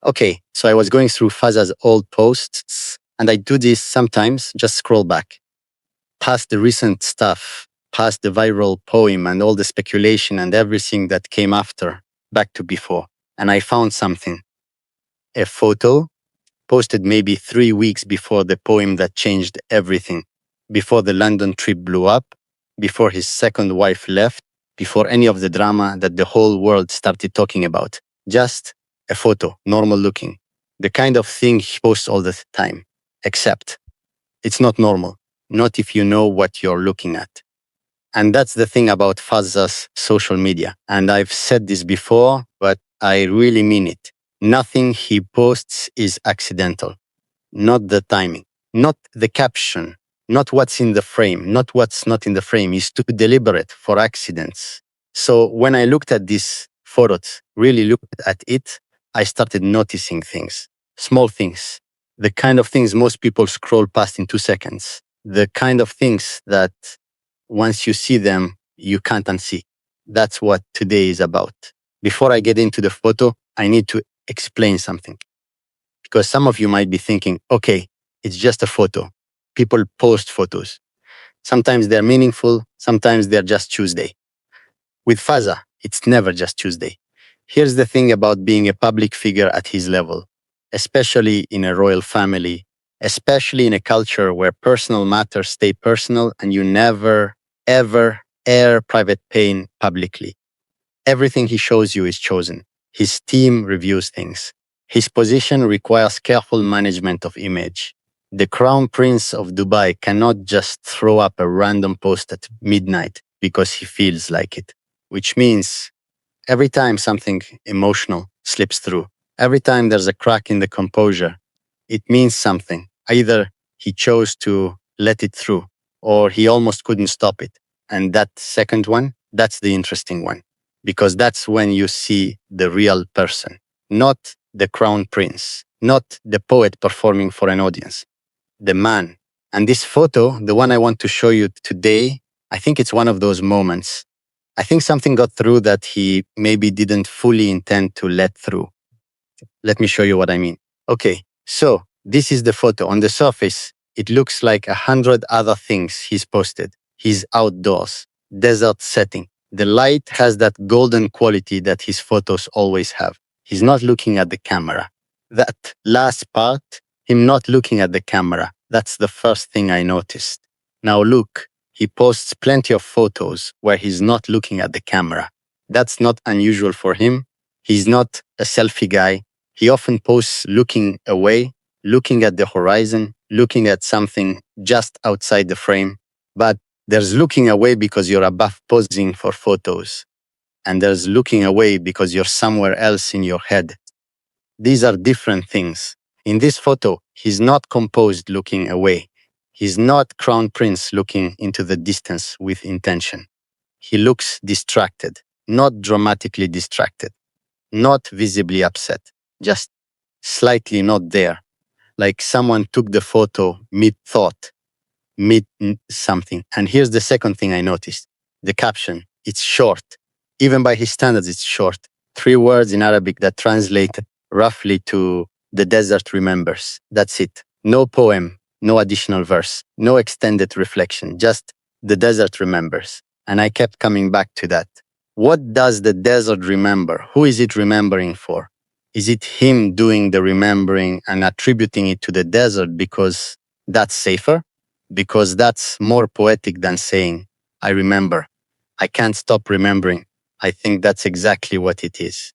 Okay, so I was going through Fazza's old posts, and I do this sometimes, just scroll back, past the recent stuff, past the viral poem and all the speculation and everything that came after, back to before. And I found something, a photo posted maybe 3 weeks before the poem that changed everything, before the London trip blew up, before his second wife left, before any of the drama that the whole world started talking about. Just a photo, normal looking. The kind of thing he posts all the time. Except it's not normal, not if you know what you're looking at. And that's the thing about Fazza's social media. And I've said this before, but I really mean it. Nothing he posts is accidental. Not the timing, not the caption, not what's in the frame, not what's not in the frame. Is too deliberate for accidents. So when I looked at these photos, really looked at it, I started noticing things, small things, the kind of things most people scroll past in 2 seconds, the kind of things that once you see them, you can't unsee. That's what today is about. Before I get into the photo, I need to explain something. Because some of you might be thinking, okay, it's just a photo. People post photos. Sometimes they're meaningful, sometimes they're just Tuesday. With Fazza, it's never just Tuesday. Here's the thing about being a public figure at his level, especially in a royal family, especially in a culture where personal matters stay personal and you never, ever air private pain publicly. Everything he shows you is chosen. His team reviews things. His position requires careful management of image. The Crown Prince of Dubai cannot just throw up a random post at midnight because he feels like it, which means every time something emotional slips through, every time there's a crack in the composure, it means something. Either he chose to let it through or he almost couldn't stop it. And that second one, that's the interesting one, because that's when you see the real person, not the crown prince, not the poet performing for an audience, the man. And this photo, the one I want to show you today, I think it's one of those moments. I think something got through that he maybe didn't fully intend to let through. Let me show you what I mean. Okay, so this is the photo. On the surface, it looks like 100 other things he's posted. He's outdoors, desert setting. The light has that golden quality that his photos always have. He's not looking at the camera. That last part, him not looking at the camera, that's the first thing I noticed. Now look, he posts plenty of photos where he's not looking at the camera. That's not unusual for him. He's not a selfie guy. He often posts looking away, looking at the horizon, looking at something just outside the frame. But there's looking away because you're above posing for photos. And there's looking away because you're somewhere else in your head. These are different things. In this photo, he's not composed looking away. He's not Crown Prince looking into the distance with intention. He looks distracted, not dramatically distracted, not visibly upset, just slightly not there, like someone took the photo mid-thought, mid-something. And here's the second thing I noticed. The caption, it's short. Even by his standards, it's short. 3 words in Arabic that translate roughly to "the desert remembers." That's it. No poem, no additional verse, no extended reflection, just "the desert remembers." And I kept coming back to that. What does the desert remember? Who is it remembering for? Is it him doing the remembering and attributing it to the desert because that's safer? Because that's more poetic than saying, I remember. I can't stop remembering. I think that's exactly what it is.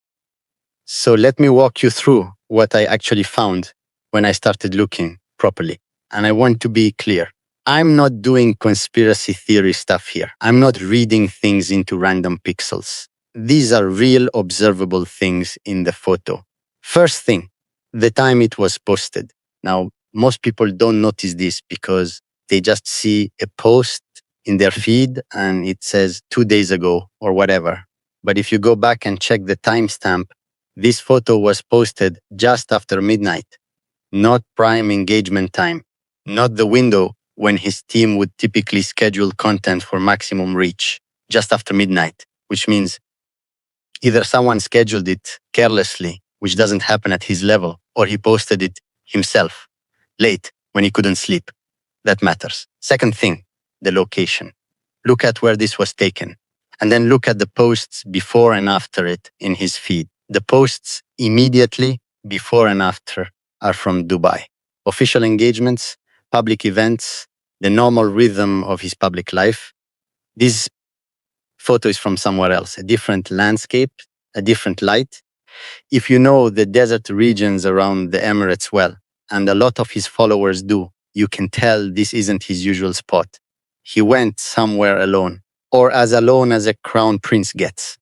So let me walk you through what I actually found when I started looking properly. And I want to be clear. I'm not doing conspiracy theory stuff here. I'm not reading things into random pixels. These are real observable things in the photo. First thing, the time it was posted. Now, most people don't notice this because they just see a post in their feed and it says 2 days ago or whatever. But if you go back and check the timestamp, this photo was posted just after midnight, not prime engagement time, not the window when his team would typically schedule content for maximum reach, just after midnight, which means either someone scheduled it carelessly which doesn't happen at his level, or he posted it himself late when he couldn't sleep. That matters. Second thing, the location. Look at where this was taken. And then look at the posts before and after it in his feed. The posts immediately before and after are from Dubai. Official engagements, public events, the normal rhythm of his public life. This photo is from somewhere else, a different landscape, a different light. If you know the desert regions around the Emirates well, and a lot of his followers do, you can tell this isn't his usual spot. He went somewhere alone, or as alone as a crown prince gets.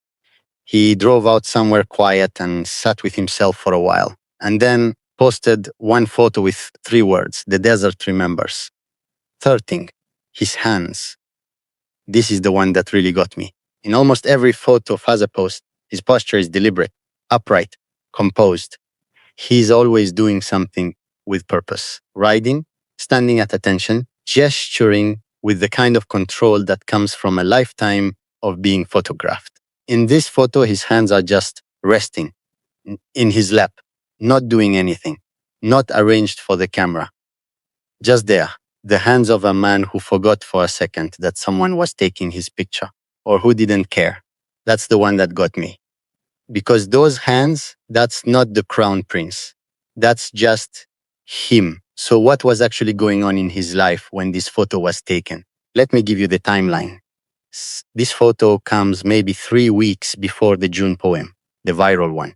He drove out somewhere quiet and sat with himself for a while, and then posted one photo with 3 words: the desert remembers. Third thing, his hands. This is the one that really got me. In almost every photo Fazza post, his posture is deliberate, upright, composed. He's always doing something with purpose. Riding, standing at attention, gesturing with the kind of control that comes from a lifetime of being photographed. In this photo, his hands are just resting in his lap, not doing anything, not arranged for the camera. Just there, the hands of a man who forgot for a second that someone was taking his picture, or who didn't care. That's the one that got me. Because those hands, that's not the crown prince. That's just him. So what was actually going on in his life when this photo was taken? Let me give you the timeline. This photo comes maybe 3 weeks before the June poem, the viral one,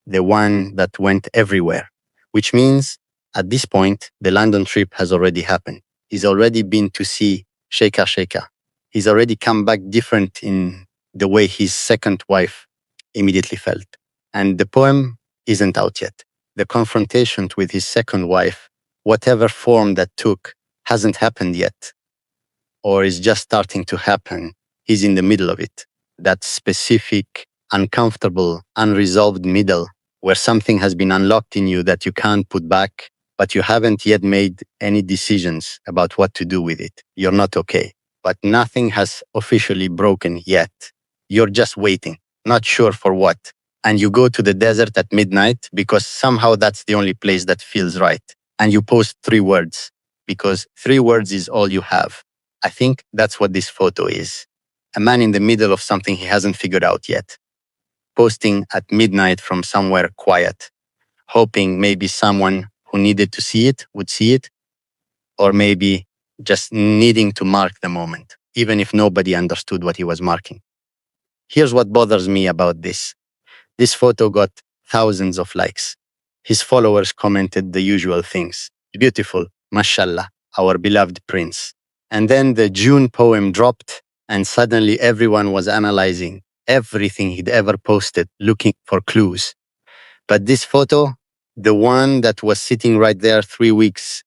the one that went everywhere, which means at this point, the London trip has already happened. He's already been to see Sheikh. He's already come back different in the way his second wife immediately felt. And the poem isn't out yet. The confrontation with his second wife, whatever form that took, hasn't happened yet, or is just starting to happen. He's in the middle of it. That specific, uncomfortable, unresolved middle where something has been unlocked in you that you can't put back, but you haven't yet made any decisions about what to do with it. You're not okay, but nothing has officially broken yet. You're just waiting, not sure for what. And you go to the desert at midnight because somehow that's the only place that feels right. And you post 3 words because 3 words is all you have. I think that's what this photo is. A man in the middle of something he hasn't figured out yet, posting at midnight from somewhere quiet, hoping maybe someone who needed to see it would see it, or maybe just needing to mark the moment, even if nobody understood what he was marking. Here's what bothers me about this. This photo got thousands of likes. His followers commented the usual things. Beautiful, mashallah, our beloved prince. And then the June poem dropped, and suddenly everyone was analyzing everything he'd ever posted, looking for clues. But this photo, the one that was sitting right there 3 weeks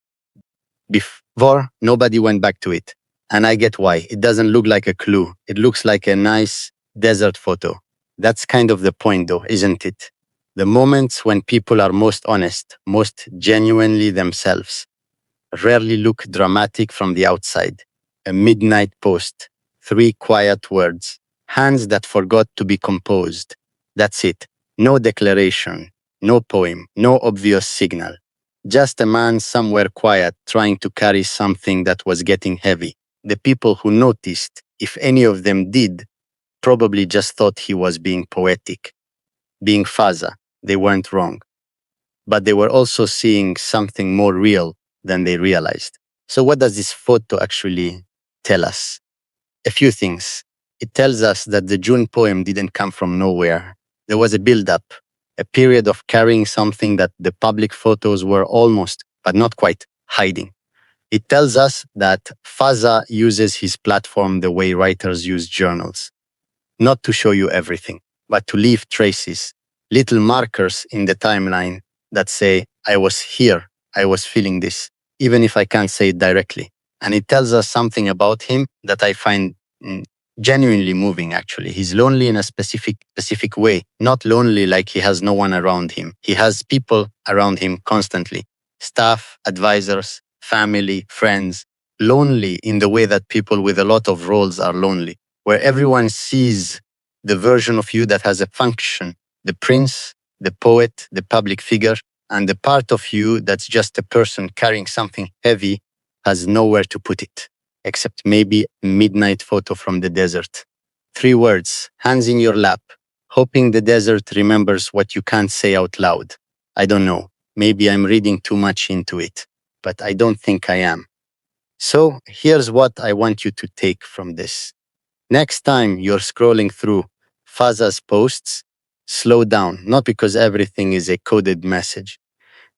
before, nobody went back to it. And I get why. It doesn't look like a clue. It looks like a nice desert photo. That's kind of the point, though, isn't it? The moments when people are most honest, most genuinely themselves, rarely look dramatic from the outside. A midnight post, 3 quiet words, hands that forgot to be composed. That's it. No declaration, no poem, no obvious signal. Just a man somewhere quiet trying to carry something that was getting heavy. The people who noticed, if any of them did, probably just thought he was being poetic. Being Fazza, they weren't wrong. But they were also seeing something more real than they realized. So what does this photo actually tell us? A few things. It tells us that the June poem didn't come from nowhere. There was a build-up, a period of carrying something that the public photos were almost, but not quite, hiding. It tells us that Fazza uses his platform the way writers use journals. Not to show you everything, but to leave traces, little markers in the timeline that say, I was here, I was feeling this, even if I can't say it directly. And it tells us something about him that I find genuinely moving, actually. He's lonely in a specific way, not lonely like he has no one around him. He has people around him constantly, staff, advisors, family, friends, lonely in the way that people with a lot of roles are lonely, where everyone sees the version of you that has a function, the prince, the poet, the public figure, and the part of you that's just a person carrying something heavy has nowhere to put it, except maybe a midnight photo from the desert. 3 words, hands in your lap, hoping the desert remembers what you can't say out loud. I don't know. Maybe I'm reading too much into it, but I don't think I am. So here's what I want you to take from this. Next time you're scrolling through Fazza's posts, slow down, not because everything is a coded message,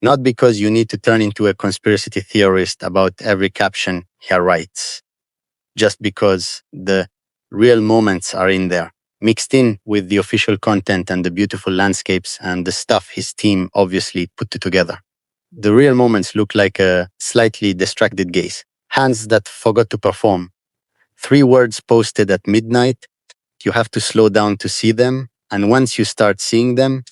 not because you need to turn into a conspiracy theorist about every caption he writes, just because the real moments are in there, mixed in with the official content and the beautiful landscapes and the stuff his team obviously put together. The real moments look like a slightly distracted gaze, hands that forgot to perform, 3 words posted at midnight. You have to slow down to see them. And once you start seeing them,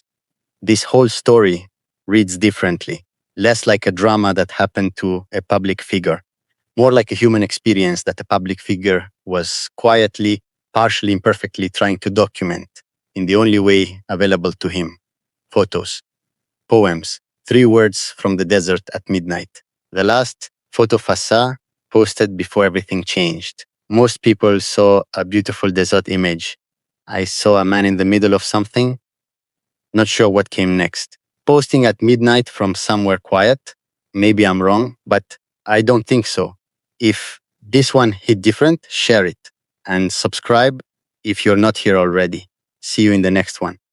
this whole story reads differently, less like a drama that happened to a public figure, more like a human experience that a public figure was quietly, partially, imperfectly trying to document in the only way available to him: photos, poems, 3 words from the desert at midnight. The last photo Fazza posted before everything changed. Most people saw a beautiful desert image. I saw a man in the middle of something, not sure what came next. Posting at midnight from somewhere quiet? Maybe I'm wrong, but I don't think so. If this one hit different, share it and subscribe if you're not here already. See you in the next one.